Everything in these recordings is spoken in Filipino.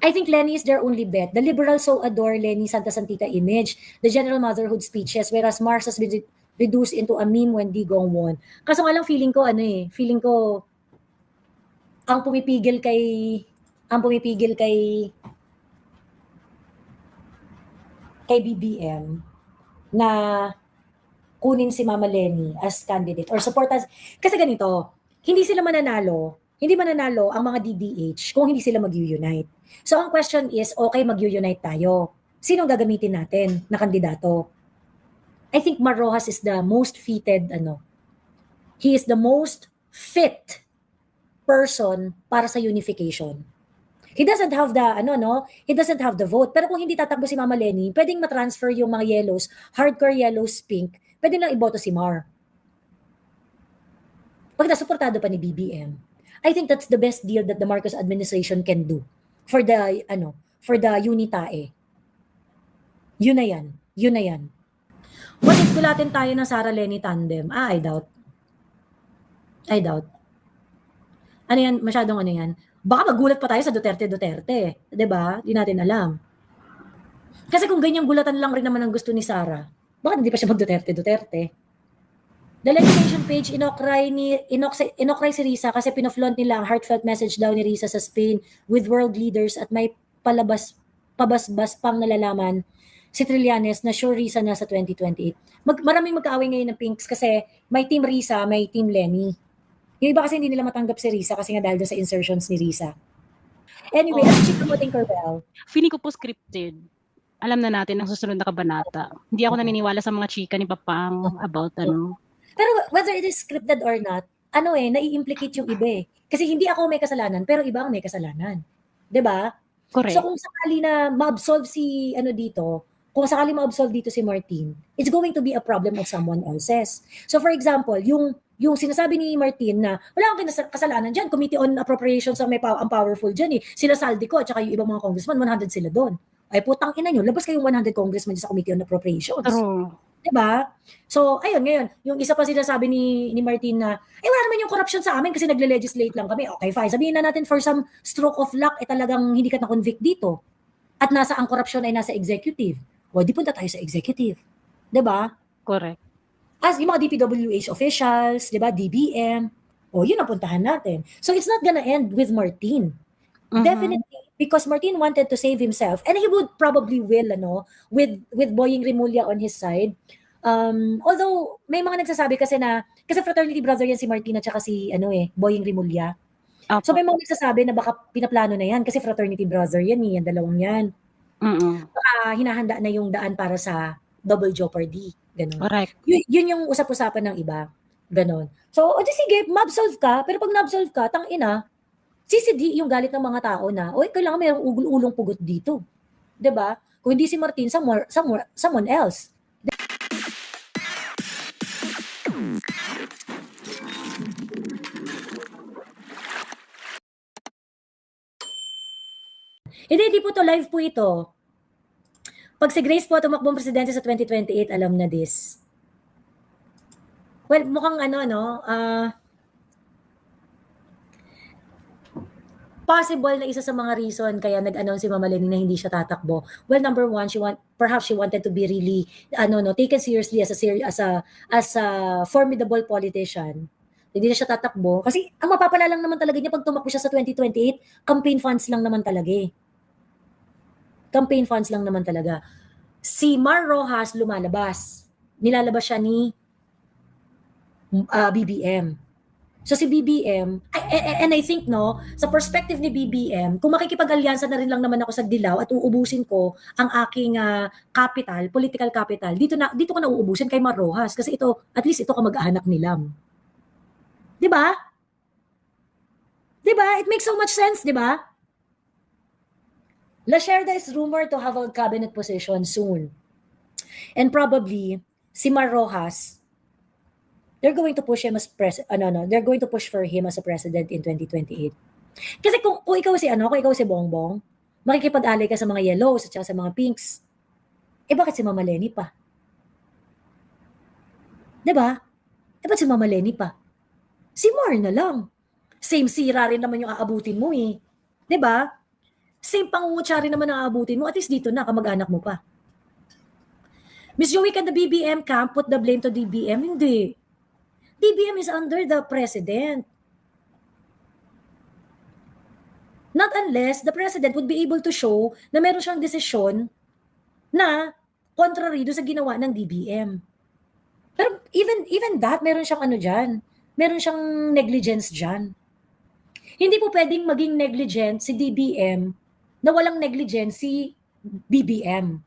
I think Lenny is their only bet. The liberals so adore Lenny Santa Santita image, the general motherhood speeches, whereas Mars has been reduced into a meme when Digong won. Kaso nga lang feeling ko ang pumipigil kay BBM na kunin si Mama Lenny as candidate or supporters. Kasi ganito, hindi mananalo ang mga DDH kung hindi sila mag-unite. So ang question is, okay, mag-unite tayo. Sinong gagamitin natin na kandidato? I think Mar Rojas is the most fitted, he is the most fit person para sa unification. He doesn't have he doesn't have the vote. Pero kung hindi tatakbo si Mama Lenny, pwedeng matransfer yung mga yellows, hardcore yellows, pink, pwede lang iboto si Mar. Pag nasuportado pa ni BBM, I think that's the best deal that the Marcos administration can do for the Unitae. Yun na yan. What if gulatin tayo ng Sara Lenny tandem? I doubt. Ano yan? Masyadong ano yan? Baka magulat pa tayo sa Duterte. 'Di ba? Di natin alam. Kasi kung ganyang gulatan lang rin naman ang gusto ni Sara, bakit hindi pa siya mag-Duterte? The legislation page, inokray si Risa kasi pinoflaunt nila ang heartfelt message daw ni Risa sa Spain with world leaders at may pabasbas pang nalalaman si Trillanes na sure Risa na sa 2028. Maraming magkaaway ngayon ng Pinks kasi may team Risa, may team Lenny. Yung iba kasi hindi nila matanggap si Risa kasi nga dahil doon sa insertions ni Risa. Anyway, ang chika mo din, Corbel. Feeling ko po scripted. Alam na natin ang susunod na kabanata. Hindi ako naniniwala sa mga chika ni Papang about Pero whether it is scripted or not, nai-implicate yung iba eh. Kasi hindi ako may kasalanan, pero iba ang may kasalanan. 'Di ba? Correct. So kung sakali na ma-absolve dito si Martin, it's going to be a problem of someone else's. So for example, yung sinasabi ni Martin na wala akong kasalanan dyan, Committee on Appropriations ang ang powerful dyan eh. Sila Saldico at saka yung ibang mga congressman, 100 sila doon. Ay putang ina nyo, labas kayong 100 congressman sa Committee on Appropriations. True. Diba? So, ayun, ngayon, yung isa pa sinasabi ni Martin na, wala naman yung corruption sa amin kasi nagle-legislate lang kami. Okay, fine. Sabihin na natin for some stroke of luck, talagang hindi ka na-convict dito. At ang corruption ay nasa executive. O, di punta tayo sa executive. Diba? Correct. As yung mga DPWH officials, diba, DBM, yun ang puntahan natin. So, it's not gonna end with Martin. Definitely, because Martin wanted to save himself, and he would probably will, with Boying Rimulya on his side. Although, may mga nagsasabi kasi fraternity brother yan si Martin at saka si, Boying Rimulya. So, may mga nagsasabi na baka pinaplano na yan kasi fraternity brother yan, yung dalawang yan. Baka hinahanda na yung daan para sa double jeopardy. Ganun. Correct. Yun yung usap-usapan ng iba. Ganon. So, sige, ma-absolve ka, pero pag na-absolve ka, tangina, sisidi yung galit ng mga tao na, kailangan mayroong ulong pugot dito. 'Di ba? Kung hindi si Martin, someone else. Hindi po to live po ito. Pag si Grace po tumakbong presidente sa 2028, alam na this. Well, mukhang possible na isa sa mga reason kaya nag-announce si Mama Lenny na hindi siya tatakbo. Well, number one, perhaps she wanted to be really taken seriously as a formidable politician. Hindi na siya tatakbo kasi ang mapapala lang naman talaga niya pag tumakbo siya sa 2028, campaign funds lang naman talaga eh. Campaign funds lang naman talaga. Si Mar Rojas lumalabas. Nilalabas siya ni BBM. So si BBM, and I think sa perspective ni BBM, kung makikipag-alyansa na rin lang naman ako sa Dilaw at uubusin ko ang aking capital, political capital, dito ko na uubusin kay Mar Rojas kasi at least ito kamag-anak ni Lam. 'Di ba? 'Di ba? It makes so much sense, 'di ba? La Sherda is rumored to have a cabinet position soon. And probably si Mar Rojas, they're going to push him as they're going to push for him as a president in 2028. Kasi kung ikaw si Bongbong, makikipag-alay ka sa mga yellows at saka sa mga pinks. Bakit si Mama Lenny pa? 'Di ba? Bakit si Mama Lenny pa? Si Mar na lang. Same sira rin naman yung aabutin mo eh. 'Di ba? Same pangungutsari naman ang aabutin mo, at least dito na, kamag-anak mo pa. Miss Joey, can the BBM camp put the blame to DBM? Hindi. DBM is under the president. Not unless the president would be able to show na meron siyang desisyon na contrary do sa ginawa ng DBM. Pero even that, meron siyang ano dyan. Meron siyang negligence dyan. Hindi po pwedeng maging negligent si DBM na walang negligence si BBM.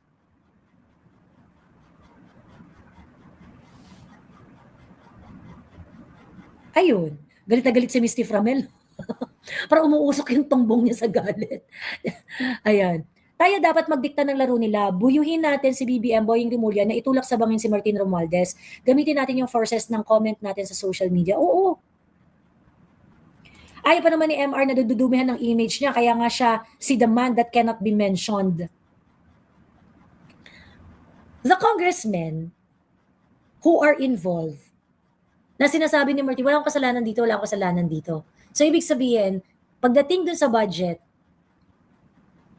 Ayun. Galit na galit si Misty Framel. Para umuusok yung tumbong niya sa galit. Ayan. Tayo dapat magdikta ng laro nila. Buyuhin natin si BBM, Boying Rimulya, na itulak sa bangin si Martin Romualdez. Gamitin natin yung forces ng comment natin sa social media. Oo. Ayaw pa naman ni MR na dududumihan ng image niya, kaya nga siya si the man that cannot be mentioned. The congressmen who are involved, na sinasabi ni Martin, wala akong kasalanan dito, wala akong kasalanan dito. So, ibig sabihin, pagdating dun sa budget,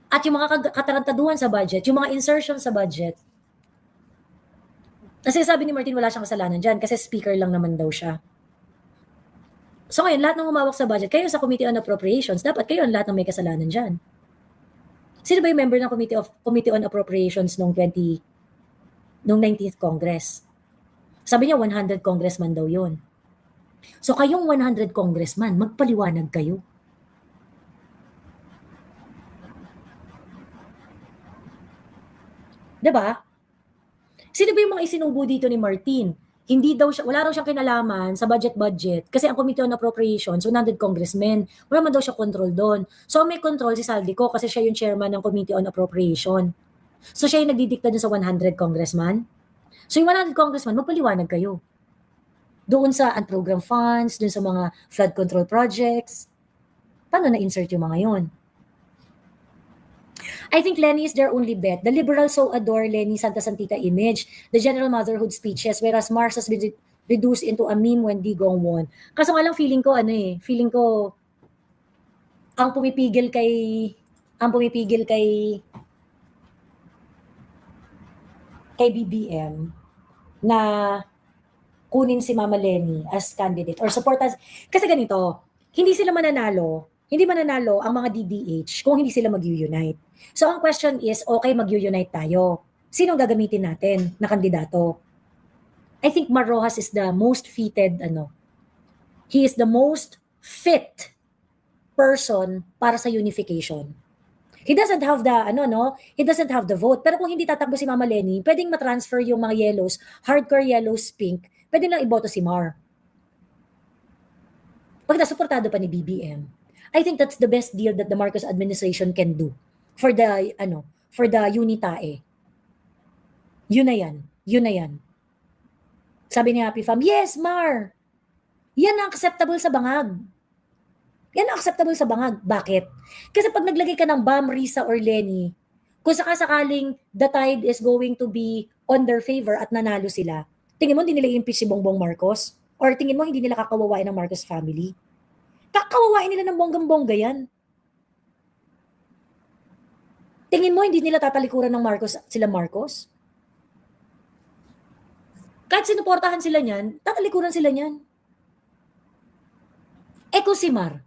at yung mga katarantaduhan sa budget, yung mga insertion sa budget, kasi sabi ni Martin, wala siyang kasalanan dyan, kasi speaker lang naman daw siya. So ngayon, lahat ng humawak sa budget, kayo sa Committee on Appropriations, dapat kayo ang lahat ng may kasalanan dyan. Sino ba yung member ng Committee on Appropriations nung 19th Congress? Sabi niya, 100 congressman daw yun. So kayong 100 congressman, magpaliwanag kayo. Diba? Sino ba yung mga isinubo dito ni Martin? Hindi daw siya, wala raw siyang kinalaman sa budget kasi ang Committee on Appropriations, 100 congressmen, wala man daw siya control doon. So may control si Saldico kasi siya yung chairman ng Committee on Appropriation. So siya yung nagdidikta dun sa 100 congressman. So yung 100 congressman, magpaliwanag kayo. Doon sa unprogrammed funds, doon sa mga flood control projects. Paano na-insert yung mga yon? I think Lenny is their only bet. The liberals so adore Lenny Santa Santita image, the general motherhood speeches, whereas Mars has been reduced into a meme when Digong won. Kaso nga lang feeling ko ang pumipigil kay BBM na kunin si Mama Lenny as candidate or support as, kasi ganito, hindi mananalo ang mga DDH kung hindi sila mag-unite. So ang question is, okay, mag-unite tayo. Sinong gagamitin natin na kandidato? I think Mar Rojas is the most fitted, he is the most fit person para sa unification. He doesn't have he doesn't have the vote. Pero kung hindi tatakbo si Mama Lenny, pwedeng matransfer yung mga yellows, hardcore yellows, pink, pwede lang iboto si Mar. Pag nasuportado pa ni BBM, I think that's the best deal that the Marcos administration can do for the UNITAE. Yun na yan. Sabi ni Happy Fam, yes, Mar. Yan ang acceptable sa bangag. Bakit? Kasi pag naglagay ka ng Bam, Risa, or Lenny, kung sakasakaling the tide is going to be on their favor at nanalo sila, tingin mo hindi nila i-impeach si Bongbong Marcos? Or tingin mo hindi nila kakawawain ng Marcos family? Kakawawain nila ng bonggang-bongga yan. Tingin mo hindi nila tatalikuran ng sila Marcos? Kahit sinuportahan sila niyan, tatalikuran sila niyan. Kung si Mar,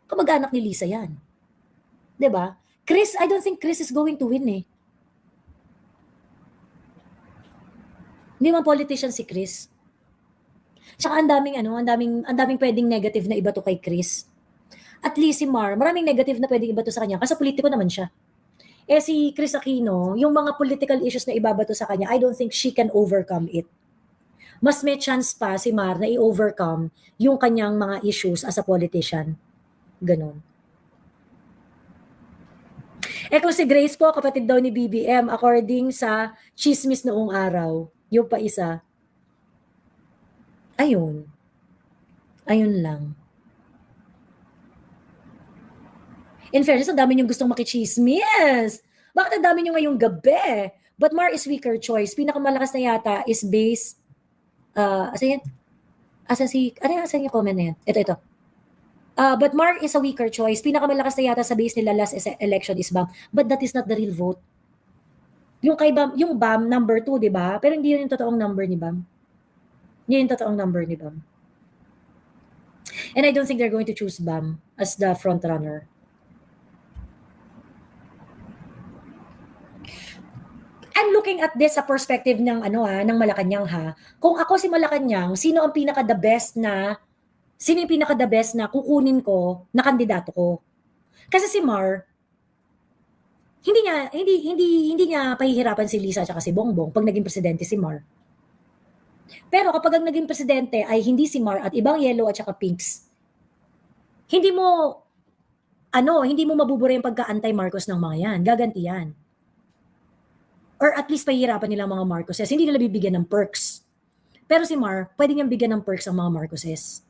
kamag-anak ni Lisa yan. 'Di ba? Chris, I don't think Chris is going to win eh. Hindi man politician si Chris. Tsaka ang daming pwedeng negative na iba to kay Chris. At least si Mar, maraming negative na pwedeng iba to sa kanya kasi politiko naman siya. Si Chris Aquino, yung mga political issues na ibabato sa kanya, I don't think she can overcome it. Mas may chance pa si Mar na i-overcome yung kanyang mga issues as a politician. Ganon. Kung si Grace po, kapatid daw ni BBM, according sa chismis noong araw, yung pa isa, ayun lang. In fairness, ang dami niyong gustong makichismis. Bakit ang dami niyo ngayong gabi? But Mar is weaker choice. Pinakamalakas na yata is base, asan yung comment na yan? Ito. But Mar is a weaker choice. Pinakamalakas na yata sa base nila last election is BAM. But that is not the real vote. Yung kay BAM, yung BAM number 2, 'di ba? Pero hindi yun yung totoong number ni BAM. Hindi yun yung totoong number ni BAM. And I don't think they're going to choose BAM as the front runner. I'm looking at this sa perspective ng ng Malacanang ha. Kung ako si Malacanang, sino yung pinaka the best na kukunin ko na kandidato ko? Kasi si Mar, hindi niya pahihirapan si Lisa at si Bongbong pag naging presidente si Mar. Pero kapag ang naging presidente ay hindi si Mar at ibang yellow at saka pinks, hindi mo mabubura yung pagka-anti-Marcos ng mga yan. Gaganti yan. Or at least pahihirapan nila mga Marcoses. Hindi nila bibigyan ng perks. Pero si Mar, pwede niyang bigyan ng perks ang mga Marcoses.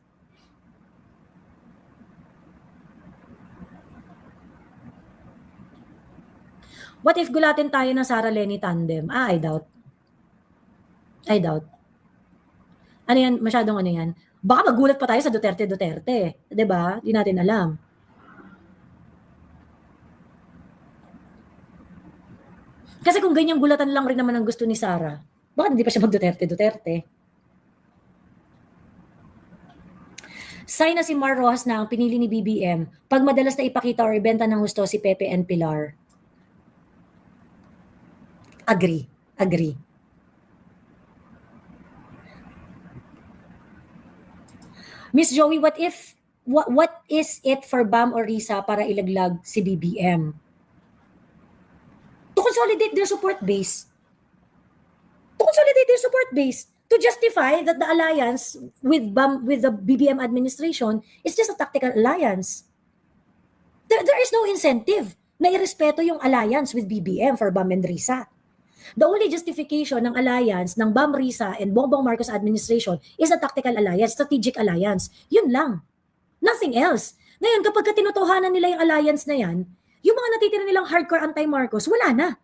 What if gulatin tayo ng Sara Lenny tandem? I doubt. Ano yan? Masyadong ano yan? Baka magulat pa tayo sa Duterte. 'Di ba? Di natin alam. Kasi kung ganyang gulatan lang rin naman ang gusto ni Sara, bakit hindi pa siya mag-Duterte? Sign na si Mar Rojas na ang pinili ni BBM pag madalas na ipakita or ibenta ng gusto si Pepe and Pilar. Agree. Miss Joey, what is it for BAM or RISA para ilaglag si BBM? To consolidate their support base. To justify that the alliance with the BBM administration is just a tactical alliance. There is no incentive na irespeto yung alliance with BBM for BAM and RISA. The only justification ng alliance ng BAM, RISA, and Bongbong Marcos administration is a tactical alliance, strategic alliance. Yun lang. Nothing else. Ngayon, kapag tinutuhanan nila yung alliance na yan, yung mga natitira nilang hardcore anti-Marcos, wala na.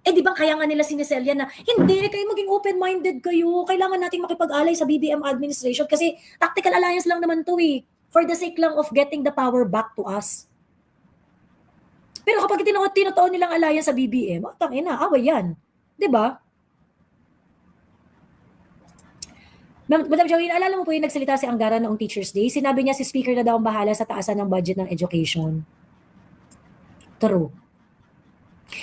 Di ba kaya nga nila siniselya na, hindi, kayo maging open-minded kayo. Kailangan nating makipag-alay sa BBM administration kasi tactical alliance lang naman to eh. For the sake lang of getting the power back to us. Pero kapag tinutuon nilang alliance sa BBM, tangina, away yan. 'Di ba? Madam Joey, alala mo po yung nagsalita si Angara noong Teacher's Day? Sinabi niya si speaker na daw ang bahala sa taasan ng budget ng education. True.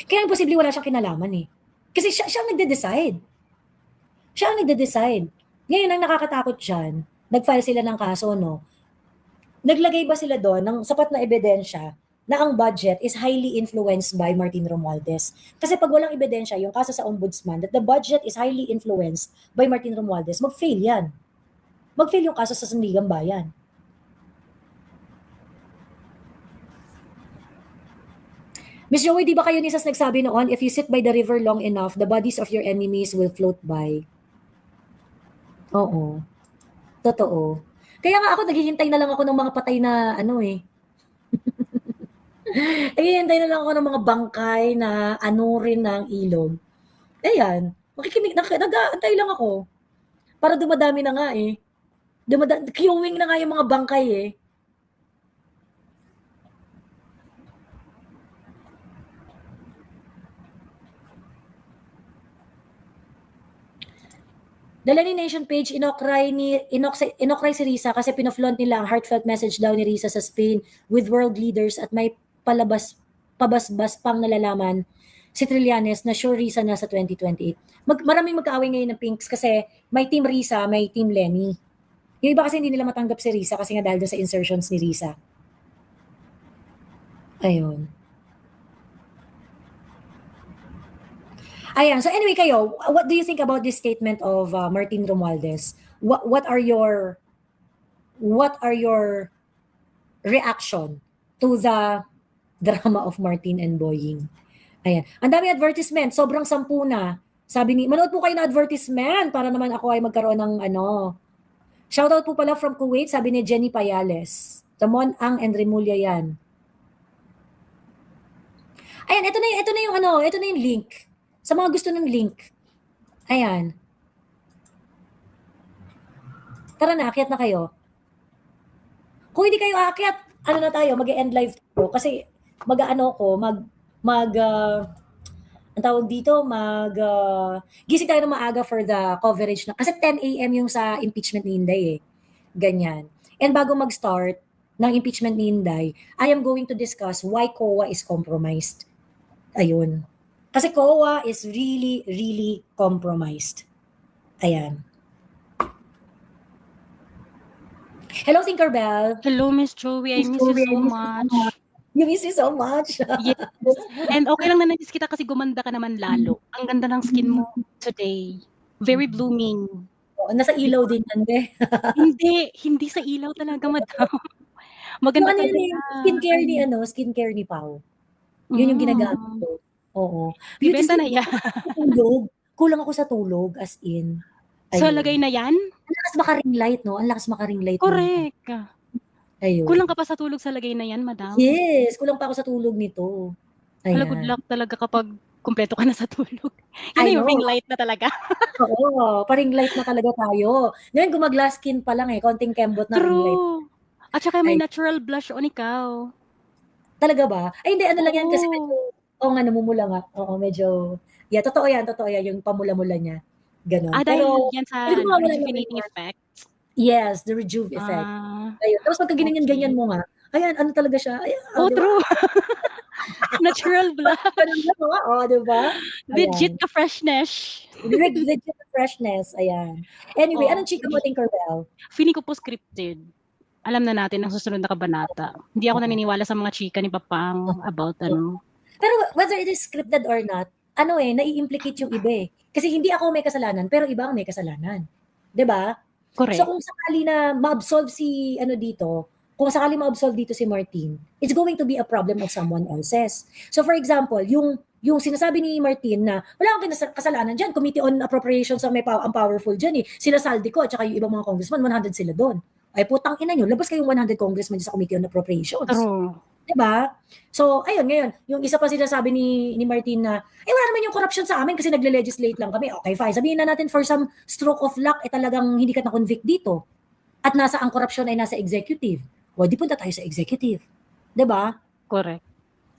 Kaya imposible wala siyang kinalaman eh. Kasi siya ang nagde-decide. Ngayon, ang nakakatakot dyan, nag-file sila ng kaso, no? Naglagay ba sila doon ng sapat na ebidensya na ang budget is highly influenced by Martin Romualdez? Kasi pag walang ebidensya, yung kaso sa ombudsman, that the budget is highly influenced by Martin Romualdez, mag-fail yan. Mag-fail yung kaso sa Sandigan Bayan. Miss Joey, di ba kayo ni Sas nagsabi noon, if you sit by the river long enough, the bodies of your enemies will float by? Oo. Totoo. Kaya nga ako, naghihintay na lang ako ng mga patay na naghihintay na lang ako ng mga bangkay na rin ng ilog. Ayan, nag-aantay lang ako. Para dumadami na nga eh. Queuing na nga yung mga bangkay eh. The Lenny Nation page, inokray si Risa kasi pinoflaunt nila ang heartfelt message daw ni Risa sa Spain with world leaders at may pabasbas pang nalalaman si Trillanes na sure Risa na sa 2028. Maraming magkaaway ngayon ng Pinks kasi may team Risa, may team Lenny. Yung iba kasi hindi nila matanggap si Risa kasi nga dahil sa insertions ni Risa. Ayun. Ayan. So anyway kayo, what do you think about this statement of Martin Romualdez? What are your reaction to the drama of Martin and Boying? Ayan. Ang dami advertisement, sobrang 10 na. Sabi ni, manood po kayo ng advertisement para naman ako ay magkaroon ng Shoutout po pala from Kuwait, sabi ni Jenny Payales. Tamon Ang and Remulla yan. Ayan, ito na yung link. Sa mga gusto ng link. Ayan. Tara na, akyat na kayo. Kung hindi kayo aakyat, ano na tayo, mag-e-end live tayo. Kasi mag-ano ko, ang tawag dito, gising tayo ng maaga for the coverage na. Kasi 10 a.m. yung sa impeachment ni Inday eh. Ganyan. And bago mag-start ng impeachment ni Inday, I am going to discuss why COA is compromised. Ayun. Kasi COA is really, really compromised. Ayan. Hello, Tinkerbell. Hello, Miss Joey. I miss you so much. You miss me so much. Yes. And okay lang na namiss kita kasi gumanda ka naman lalo. Ang ganda ng skin mo today. Very blooming. Nasa ilaw din yan, be. Hindi sa ilaw talaga, madam. Maganda Ano talaga. yun eh, skincare ni Pao. Yun yung ginagamit ko. Oo. Bibenta na yan. Tulog. Kulang ako sa tulog, as in. So, Ayun. lagay na yan? Ang lakas maka-ring light, no? Ang lakas maka-ring light. Correct. Ayun. Kulang ka pa sa tulog sa lagay na yan, madam? Yes, kulang pa ako sa tulog nito. Hala, good luck talaga kapag kumpleto ka na sa tulog. Yun I yung know. ring light na talaga. Oo, pa-ring light na talaga tayo. Ngayon, gumaglass skin pa lang eh. Konting kembot na ring light. True. At saka may Ay. natural blush on ikaw. Talaga ba? Ay, hindi, ano lang yan kasi Oo. medyo, nga, namumula nga. Oo, medyo, yeah, totoo yan, yung pamula-mula niya. Ganon. Dahil Pero, yan sa hindi ko mawala rejuvenating naman. effect. Yes, the rejuve effect. Ayun. Tapos pagka ganyan mo nga, ayan, ano talaga siya? Ayan, diba? True. Natural blush. Diba? Legit ka freshness. Legit ka freshness. Ayan. Anyway, anong chika mo, Tinkerbell? Feeling ko po scripted. Alam na natin ang susunod na kabanata. Hindi ako naniniwala sa mga chika ni Papang about ano. Pero whether it is scripted or not, nai-implicate yung iba eh. Kasi hindi ako may kasalanan, pero iba ang may kasalanan. 'Di ba? Correct. So kung sakali na ma-absolve si kung sakali ma-absolve dito si Martin, it's going to be a problem of someone else's. So for example, yung sinasabi ni Martin na wala akong kasalanan dyan, Committee on Appropriations ang powerful dyan eh. Sila Saldico at saka yung ibang mga congressman, 100 sila doon. Ay putang ina nyo, labas kayong 100 congressman sa Committee on Appropriations. True. Diba? So, ayun, ngayon, yung isa pa sinasabi ni Martin na, wala naman yung corruption sa amin kasi nagle-legislate lang kami. Okay, fine. Sabihin na natin for some stroke of luck, talagang hindi ka na-convict dito. At ang corruption ay nasa executive. Di punta tayo sa executive. Diba? Correct.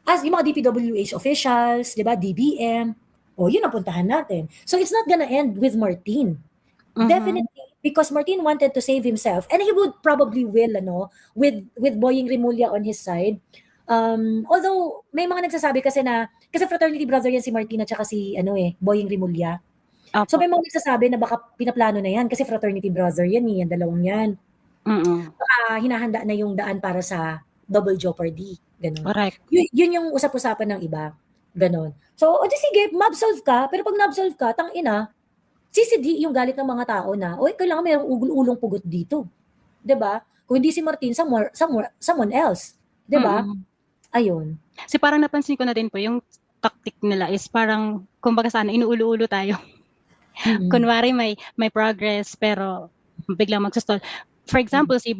As yung mga DPWH officials, diba, DBM, yun ang puntahan natin. So, it's not gonna end with Martin. Definitely, because Martin wanted to save himself, and he would probably will, with Boying Rimulya on his side. Although, may mga nagsasabi kasi fraternity brother yan si Martin at saka si, Boying Rimulya. So, may mga nagsasabi na baka pinaplano na yan kasi fraternity brother yan, yan dalawang yan. Baka hinahanda na yung daan para sa double jeopardy. Ganon. Correct. Yun yung usap-usapan ng iba. Ganon. So, sige, ma-absolve ka, pero pag na-absolve ka, tangina, sisidi yung galit ng mga tao na, kailangan mayroong ulong pugot dito. 'Di ba? Kung hindi si Martin, someone else. 'Di ba? Ayun. Kasi parang napansin ko na din po, yung tactic nila is parang, kumbaga sana, inuulo-ulo tayo. Kunwari may progress, pero biglang magsustall. For example, si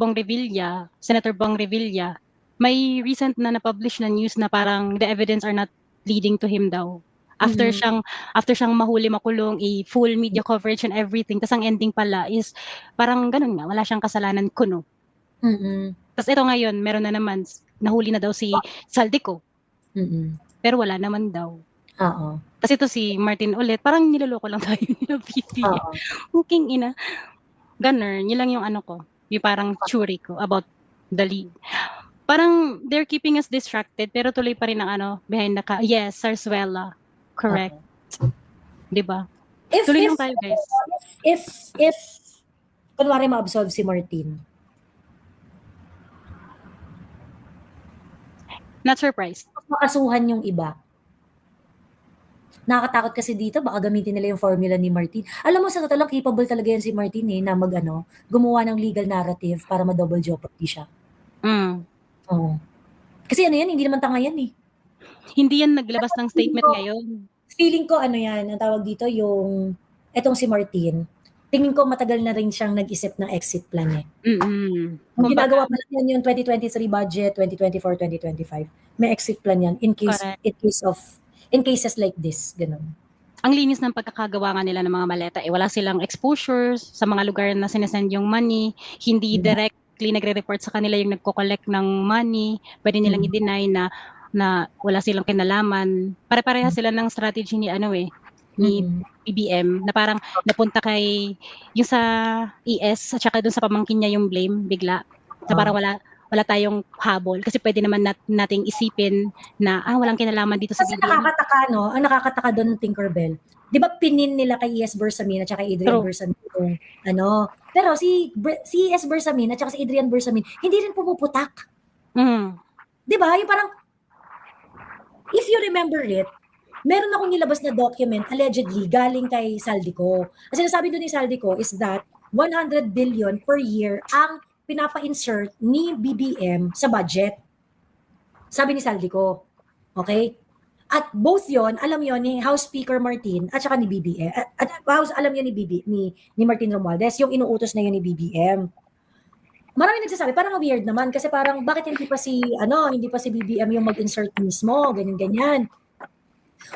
Senator Bong Revilla, may recent na na-publish na news na parang the evidence are not leading to him daw. After siyang mahuli, makulong, full media coverage and everything, tas ang ending pala is parang ganun nga, wala siyang kasalanan kuno. Tas ito ngayon, meron na naman, nahuli na daw si Saldico. Pero wala naman daw. Tas ito si Martin ulit, parang niloloko lang tayo nila BP. Huking ina. Ganun, yun lang yung yung parang theory ko about the league. Parang they're keeping us distracted, pero tuloy pa rin ang behind the yes, Sarsuela. Correct. Diba? Tuloy lang tayo, guys. If kunwari ma-absolve si Martin. Not surprised. Makasuhan yung iba. Nakakatakot kasi dito, baka gamitin nila yung formula ni Martin. Alam mo, sa totoo lang, capable talaga yan si Martin na gumawa ng legal narrative para ma-double jeopardy siya. Oo. Kasi yan, hindi naman tanga yan eh. Hindi yan naglabas ng statement ngayon. Feeling ko ang tawag dito, etong si Martin, tingin ko matagal na rin siyang nag-isip ng exit plan eh. Kung ginagawa pa lang yan yung 2023 budget, 2024, 2025, may exit plan yan in cases like this, ganun. Ang linis ng pagkakagawa nga nila ng mga maleta, wala silang exposures sa mga lugar na sinesend yung money, hindi direct directly nagre-report sa kanila yung nagko-collect ng money, pwede nilang i-deny na wala silang kinalaman. Pare-parehas sila ng strategy ni ni BBM na parang napunta kay yung sa ES at saka dun sa pamangkin niya yung blame bigla. So parang wala tayong habol kasi pwede naman nating isipin na walang kinalaman dito sa Kasi BBM. nakakataka, no? Ang nakakataka doon ng Tinkerbell. Di ba pinin nila kay ES Bersamin at saka Adrian True. Bersamin yung pero si ES Bersamin at saka si Adrian Bersamin hindi rin pumuputak. Di ba? Yung parang if you remember it, meron akong nilabas na document allegedly galing kay Saldico. Ang sinasabi doon ni Saldico is that 100 billion per year ang pinapa-insert ni BBM sa budget. Sabi ni Saldico. Okay? At both yon, alam yon ni House Speaker Martin at saka ni BBM. At alam yon ni Martin Romualdez, yung inuutos na yun ni BBM. Marami nagsasabi, parang weird naman kasi parang bakit hindi pa si BBM yung mag-insert mismo, ganyan.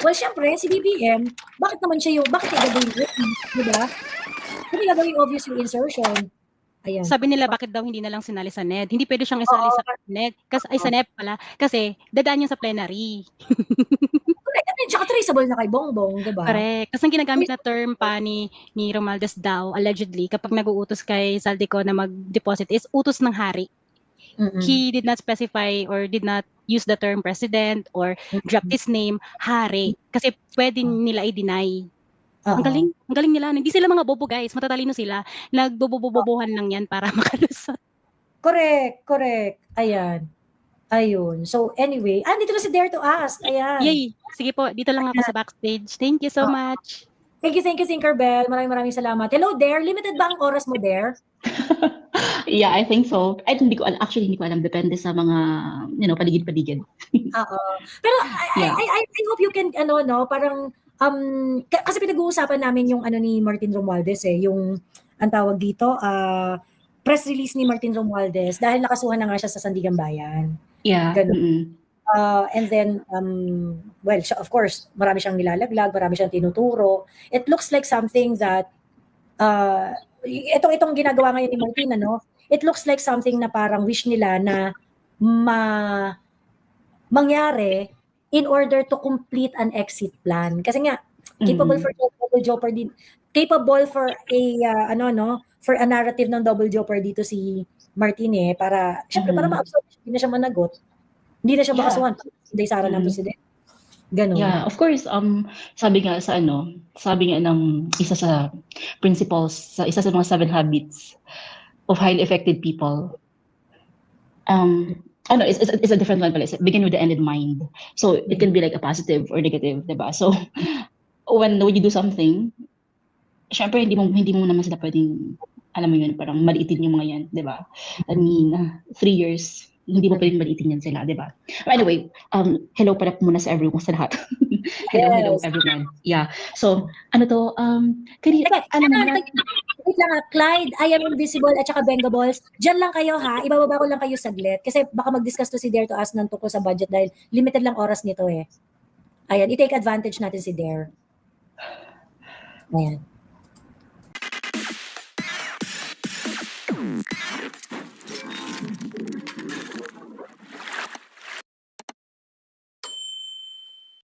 Well, syempre, si BBM, bakit niya gagawin yun? Diba? Hindi gagawin obvious yung insertion. Ayan. Sabi nila bakit daw hindi na lang sinali sa NED. Hindi pwede siyang isali sa NED. Sa NEP pala. Kasi dadaan yun sa plenary. Correct. At tsaka traceable na kay Bongbong, diba? Correct. Kasi ang ginagamit na term pa ni Romualdez daw, allegedly, kapag nag-uutos kay Saldico na mag-deposit is utos ng hari. He did not specify or did not use the term president or drop his name, hari. Kasi pwede nila i-deny. Ang galing nila. Hindi sila mga bobo, guys. Matatalino sila. Nagbobobobohan lang yan para makalusot. Correct. Ayan. Ayun. So anyway, dito na si Dare to Ask. Ayan. Yay. Sige po, dito lang ako sa backstage. Thank you so much. Thank you, Tinkerbell. Maraming salamat. Hello, Dare. Limited ba ang oras mo, Dare? Yeah, I think so. Hindi ko alam. Depende sa mga, paligid-paligid. Oo. Pero I hope you can, parang, kasi pinag-uusapan namin yung ni Martin Romualdez yung, ang tawag dito, press release ni Martin Romualdez dahil nakasuhan na nga siya sa Sandigan Bayan. Yeah. And then, well, of course, marami siyang nilalaglag, marami siyang tinuturo. It looks like something that, itong ginagawa ngayon ni Martin, it looks like something na parang wish nila na mangyari in order to complete an exit plan. Kasi nga, capable for double jeopardy, capable for for a narrative ng double jeopardy dito si Martin para, syempre, para ma-absorb, hindi na siya managot. Hindi na siya makasuhan. Hindi Sara ng president. Ganun. Yeah, of course, sabi nga ng isa sa principles, sa isa sa mga 7 habits of highly effective people, it's a different one pala. It's begin with the end in mind. So it can be like a positive or negative, diba? So when you do something, syempre hindi mo naman sila pwedeng, alam mo yun, parang maliitin yung mga yan, diba? I mean, 3 years, hindi mo pwedeng maliitin yan sila, diba? Anyway, hello pala muna sa everyone, sa lahat. Hello everyone. Yeah. So, Wait lang Clyde, I am invisible at saka Benga Balls. Diyan lang kayo ibababa ko lang kayo saglit kasi baka mag-discuss to si Dare to Ask ng tungkol sa budget dahil limited lang oras nito Ayan, i-take advantage natin si Dare. Ayan.